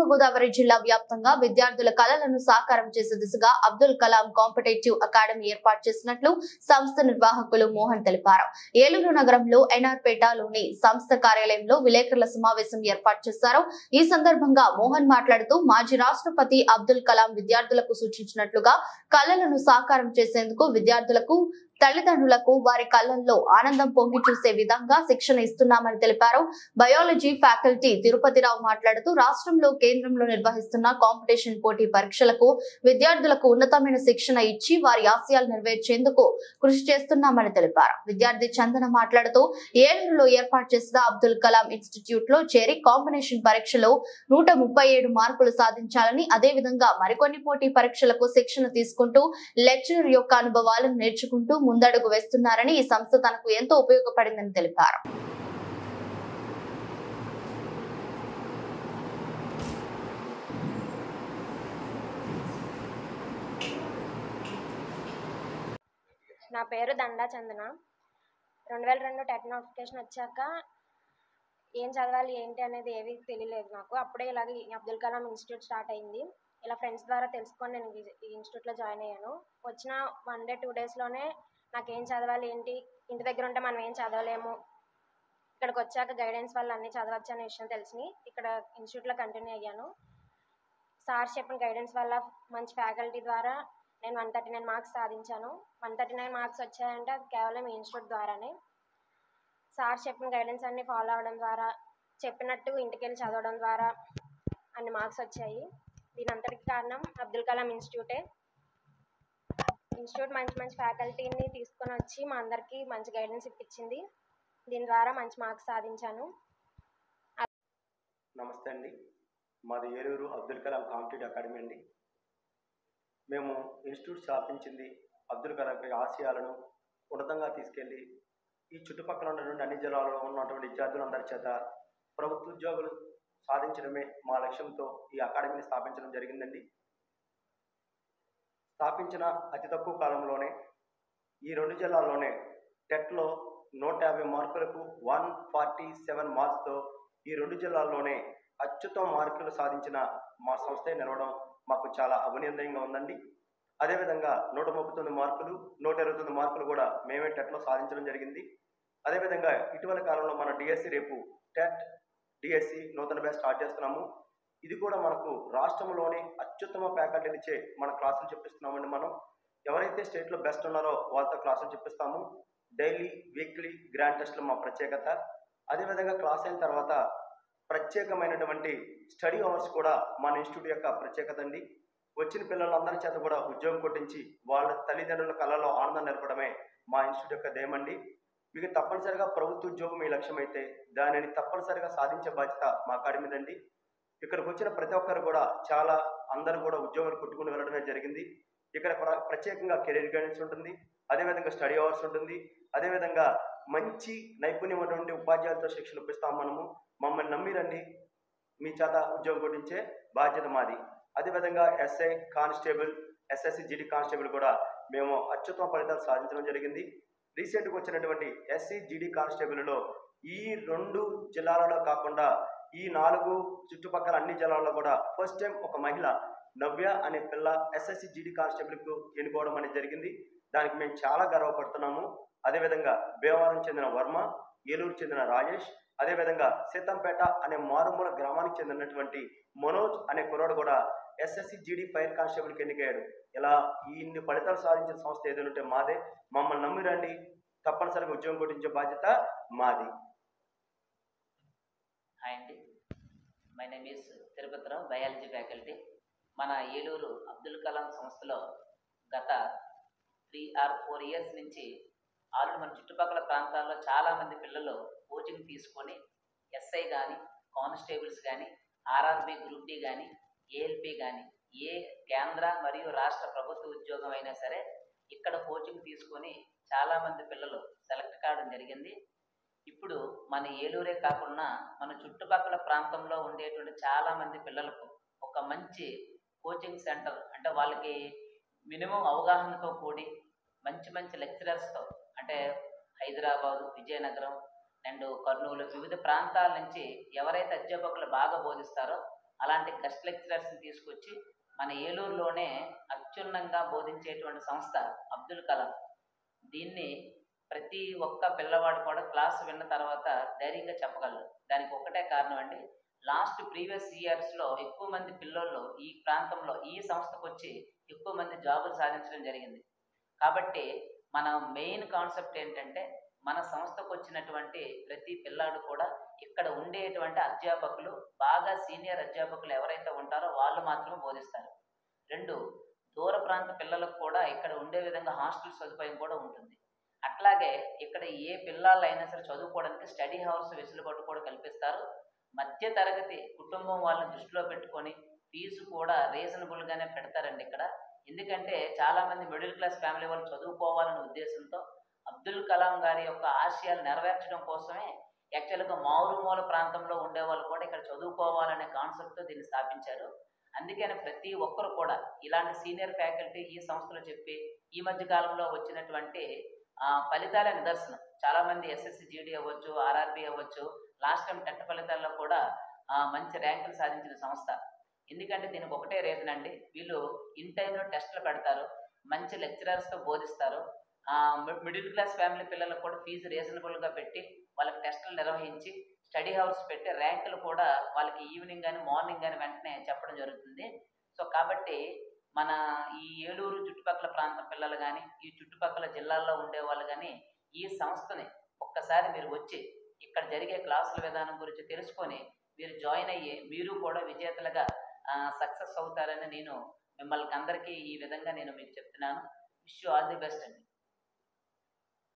పశ్చిమ గోదావరి జిల్లా వ్యాప్తంగా విద్యార్థుల కలలను సాకారం చేసే దిశగా అబ్దుల్ కలాం కాంపిటేటివ్ అకాడమీ ఏర్పాటు చేసినట్లు సంస్థ నిర్వాహకులు మోహన్ తెలిపారు. ఏలూరు నగరంలో ఎన్ఆర్పేటలోని సంస్థ కార్యాలయంలో విలేకరుల సమావేశం ఏర్పాటు చేశారు. ఈ సందర్భంగా మోహన్ మాట్లాడుతూ మాజీ రాష్ట్రపతి అబ్దుల్ కలాం విద్యార్థులకు సూచించినట్లుగా కలలను సాకారం చేసేందుకు విద్యార్థులకు తల్లిదండ్రులకు వారి కళ్ళల్లో ఆనందం పొంగి చూసే విధంగా శిక్షణ ఇస్తున్నామని తెలిపారు. బయాలజీ ఫ్యాకల్టీ తిరుపతిరావు మాట్లాడుతూ రాష్ట్రంలో కేంద్రంలో నిర్వహిస్తున్న కాంపిటీషన్ పోటీ పరీక్షలకు విద్యార్థులకు ఉన్నతమైన శిక్షణ ఇచ్చి వారి ఆశయాలు నెరవేర్చేందుకు కృషి చేస్తున్నామని తెలిపారు. విద్యార్థి చందన మాట్లాడుతూ ఏలూరులో ఏర్పాటు చేసిన అబ్దుల్ కలాం ఇన్స్టిట్యూట్ లో చేరి కాంబినేషన్ పరీక్షలో 137 మార్కులు సాధించాలని, అదేవిధంగా మరికొన్ని పోటీ పరీక్షలకు శిక్షణ తీసుకుంటూ లెక్చరర్ యొక్క అనుభవాలను నేర్చుకుంటూ ముందడుగు వేస్తున్నారని, ఈ సంస్థ తనకు ఎంతో ఉపయోగపడిందని తెలిపారు. నా పేరు దండా చందన. 2002 టెట్ నోటిఫికేషన్ వచ్చాక ఏం చదవాలి ఏంటి అనేది ఏవి తెలియలేదు నాకు. అప్పుడే ఇలాగే అబ్దుల్ కలాం ఇన్స్టిట్యూట్ స్టార్ట్ అయింది. ఇలా ఫ్రెండ్స్ ద్వారా తెలుసుకొని నేను ఈ ఇన్స్టిట్యూట్లో జాయిన్ అయ్యాను. వచ్చిన 1 డే 2 డేస్లోనే నాకేం చదవాలి ఏంటి, ఇంటి దగ్గర ఉంటే మనం ఏం చదవలేము, ఇక్కడికి వచ్చాక గైడెన్స్ వల్ల అన్నీ చదవచ్చు అనే విషయం తెలిసి ఇక్కడ ఇన్స్టిట్యూట్లో కంటిన్యూ అయ్యాను. సార్ చెప్పిన గైడెన్స్ వల్ల మంచి ఫ్యాకల్టీ ద్వారా నేను 139 మార్క్స్ సాధించాను. 139 మార్క్స్ వచ్చాయంటే అది కేవలం ఈ ఇన్స్టిట్యూట్ ద్వారానే. సార్ చెప్పిన గైడెన్స్ అన్ని ఫాలో అవ్వడం ద్వారా, చెప్పినట్టు ఇంటికి వెళ్ళి చదవడం ద్వారా అన్ని మార్క్స్ వచ్చాయి. దీని అంతటికి కారణం అబ్దుల్ కలాం ఇన్స్టిట్యూటే. ఇన్స్టిట్యూట్ మంచి మంచి ఫ్యాకల్టీని తీసుకొని వచ్చి మా అందరికీ మంచి గైడెన్స్ ఇప్పించింది. దీని ద్వారా మంచి మార్క్స్ సాధించాను. నమస్తే అండి, మాది ఏలూరు అబ్దుల్ కలాం కాంపిటేటివ్ అకాడమీ అండి. మేము ఇన్స్టిట్యూట్ స్థాపించింది అబ్దుల్ కలాం ఆశయాలను ఉన్నతంగా తీసుకెళ్ళి ఈ చుట్టుపక్కల ఉన్నటువంటి అన్ని జిల్లాలలో ఉన్నటువంటి విద్యార్థులందరి చేత ప్రభుత్వ ఉద్యోగులు సాధించడమే మా లక్ష్యంతో ఈ అకాడమీని స్థాపించడం జరిగిందండి. స్థాపించిన అతి తక్కువ కాలంలోనే ఈ 2 జిల్లాల్లోనే టెట్లో 150 మార్కులకు 147 మార్క్స్తో ఈ 2 జిల్లాల్లోనే అత్యుత్తమ మార్కులు సాధించిన మా సంస్థ నిలవడం మాకు చాలా అభినందనీయంగా ఉందండి. అదేవిధంగా 139 మార్కులు 129 మార్కులు కూడా మేమే టెట్లో సాధించడం జరిగింది. అదేవిధంగా ఇటీవల కాలంలో మన డిఎస్సి రేపు టెట్ డిఎస్సి నూతన బ్యాచ్ స్టార్ట్ చేస్తున్నాము. ఇది కూడా మనకు రాష్ట్రంలోని అత్యుత్తమ ఫ్యాకల్టీనిచ్చే మన క్లాసులు చెప్పిస్తున్నామండి. మనం ఎవరైతే స్టేట్లో బెస్ట్ ఉన్నారో వాళ్ళతో క్లాసులు చెప్పిస్తాము. డైలీ వీక్లీ గ్రాండ్ టెస్ట్లు మా ప్రత్యేకత. అదేవిధంగా క్లాస్ అయిన తర్వాత ప్రత్యేకమైనటువంటి స్టడీ అవర్స్ కూడా మన ఇన్స్టిట్యూట్ యొక్క ప్రత్యేకత అండి. వచ్చిన పిల్లలందరి చేత కూడా ఉద్యోగం కొట్టించి వాళ్ళ తల్లిదండ్రుల కళలో ఆనందం నిలపడమే మా ఇన్స్టిట్యూట్ యొక్క ధ్యేయమండి. మీకు తప్పనిసరిగా ప్రభుత్వ ఉద్యోగం మీ లక్ష్యం అయితే దానిని తప్పనిసరిగా సాధించే బాధ్యత మా అకాడమీదండి. ఇక్కడికి వచ్చిన ప్రతి ఒక్కరు కూడా అందరూ కూడా ఉద్యోగాలు కొట్టుకుని వెళ్ళడమే జరిగింది. ఇక్కడ ప్రత్యేకంగా కెరీర్ గైడెన్స్ ఉంటుంది, అదేవిధంగా స్టడీ అవర్స్ ఉంటుంది, అదేవిధంగా మంచి నైపుణ్యం ఉన్నటువంటి ఉపాధ్యాయులతో శిక్షణ ఇప్పిస్తాము. మమ్మల్ని నమ్మి రండి, మీ చేత ఉద్యోగం కొట్టించే బాధ్యత మాది. అదేవిధంగా SI constable, SSC GD constable కూడా మేము అత్యుత్తమ ఫలితాలు సాధించడం జరిగింది. రీసెంట్గా వచ్చినటువంటి ఎస్సీ జీడీ కానిస్టేబుల్లో ఈ 2 జిల్లాలలో కాకుండా ఈ 4 చుట్టుపక్కల అన్ని జిల్లాల్లో కూడా ఫస్ట్ టైం ఒక మహిళ నవ్య అనే పిల్ల ఎస్ఎస్సి జీడీ కానిస్టేబుల్కు ఎన్నుకోవడం అనేది జరిగింది. దానికి మేము చాలా గర్వపడుతున్నాము. అదేవిధంగా భీమవరం చెందిన వర్మ, ఏలూరు చెందిన రాజేష్, అదేవిధంగా సీతంపేట అనే మారుమూల గ్రామానికి చెందినటువంటి మనోజ్ అనే కుర్రాడు కూడా ఎస్ఎస్సి జీడీ ఫైర్ కానిస్టేబుల్కి ఎన్నికయ్యాడు. ఇలా ఇన్ని ఫలితాలు సాధించిన సంస్థ ఏదైనా మాదే. మమ్మల్ని నమ్మి రండి, తప్పనిసరిగా ఉద్యోగం కొట్టించే బాధ్యత మాది. హాయ్ అండి, my name is Tirupatirao, biology faculty. మన ఏలూరు అబ్దుల్ కలాం సంస్థలో గత 3 or 4 ఇయర్స్ నుంచి ఆల్రెడీ మన చుట్టుపక్కల ప్రాంతాల్లో చాలామంది పిల్లలు కోచింగ్ తీసుకొని ఎస్ఐ కానీ, కానిస్టేబుల్స్ కానీ, ఆర్ఆర్బి గ్రూప్ డి కానీ, ఏఎల్పి కానీ, ఏ కేంద్ర మరియు రాష్ట్ర ప్రభుత్వ ఉద్యోగం అయినా సరే ఇక్కడ కోచింగ్ తీసుకొని చాలామంది పిల్లలు సెలెక్ట్ కావడం జరిగింది. ఇప్పుడు మన ఏలూరే కాకుండా మన చుట్టుపక్కల ప్రాంతంలో ఉండేటువంటి చాలామంది పిల్లలకు ఒక మంచి కోచింగ్ సెంటర్, అంటే వాళ్ళకి మినిమం అవగాహనతో కూడి మంచి మంచి లెక్చరర్స్తో, అంటే హైదరాబాదు, విజయనగరం అండ్ కర్నూలు వివిధ ప్రాంతాల నుంచి ఎవరైతే అధ్యాపకులు బాగా బోధిస్తారో అలాంటి గెస్ట్ లెక్చరర్స్ని తీసుకొచ్చి మన ఏలూరులోనే అత్యున్నంగా బోధించేటువంటి సంస్థ అబ్దుల్ కలాం. దీన్ని ప్రతి ఒక్క పిల్లవాడు కూడా క్లాస్ విన్న తర్వాత ధైర్యంగా చెప్పగలరు. దానికి ఒకటే కారణం అండి, ప్రీవియస్ ఇయర్స్లో ఎక్కువ మంది పిల్లలు ఈ ప్రాంతంలో ఈ సంస్థకు వచ్చి ఎక్కువ మంది జాబులు సాధించడం జరిగింది. కాబట్టి మన మెయిన్ కాన్సెప్ట్ ఏంటంటే, మన సంస్థకు వచ్చినటువంటి ప్రతి పిల్లాడు కూడా ఇక్కడ ఉండేటువంటి అధ్యాపకులు, బాగా సీనియర్ అధ్యాపకులు ఎవరైతే ఉంటారో వాళ్ళు మాత్రమే బోధిస్తారు. 2, దూర ప్రాంత పిల్లలకు కూడా ఇక్కడ ఉండే విధంగా హాస్టల్ సదుపాయం కూడా ఉంటుంది. అట్లాగే ఇక్కడ ఏ పిల్లలైనా సరే చదువుకోవడానికి స్టడీ హౌస్ వెసులుబాటు కూడా కల్పిస్తారు. మధ్య తరగతి కుటుంబం వాళ్ళని దృష్టిలో పెట్టుకొని ఫీజు కూడా రీజనబుల్గానే పెడతారండి ఇక్కడ. ఎందుకంటే చాలామంది మిడిల్ క్లాస్ ఫ్యామిలీ వాళ్ళు చదువుకోవాలనే ఉద్దేశంతో అబ్దుల్ కలాం గారి యొక్క ఆశయాలు నెరవేర్చడం కోసమే యాక్చువల్గా మారుమూల ప్రాంతంలో ఉండే వాళ్ళు కూడా ఇక్కడ చదువుకోవాలనే కాన్సెప్ట్తో దీన్ని స్థాపించారు. అందుకని ప్రతి ఒక్కరు కూడా ఇలాంటి సీనియర్ ఫ్యాకల్టీ ఈ సంస్థలో చెప్పి ఈ మధ్య కాలంలో వచ్చినటువంటి ఫలితాల నిదర్శనం. చాలామంది ఎస్ఎస్సి జీడీ అవ్వచ్చు, ఆర్ఆర్బి అవ్వచ్చు, లాస్ట్ టైం టెట్ ఫలితాల్లో కూడా మంచి ర్యాంకులు సాధించిన సంస్థ. ఎందుకంటే దీనికి ఒకటే రీజన్ అండి, వీళ్ళు ఇన్ టైంలో టెస్టులు పెడతారు, మంచి లెక్చరర్స్తో బోధిస్తారు. మిడిల్ క్లాస్ ఫ్యామిలీ పిల్లలకు కూడా ఫీజు రీజనబుల్గా పెట్టి వాళ్ళకి టెస్టులు నిర్వహించి స్టడీ హవర్స్ పెట్టి ర్యాంకులు కూడా వాళ్ళకి ఈవినింగ్ కానీ మార్నింగ్ కానీ వెంటనే చెప్పడం జరుగుతుంది. సో కాబట్టి మన ఈ ఏలూరు చుట్టుపక్కల ప్రాంతం పిల్లలు కానీ, ఈ చుట్టుపక్కల జిల్లాల్లో ఉండే వాళ్ళు కానీ ఈ సంస్థని ఒక్కసారి మీరు వచ్చి ఇక్కడ జరిగే క్లాసుల విధానం గురించి తెలుసుకొని మీరు జాయిన్ అయ్యి మీరు కూడా విజేతలుగా సక్సెస్ అవుతారని నేను మిమ్మల్ని అందరికీ ఈ విధంగా నేను మీకు చెప్తున్నాను. Wish you all the best అండి.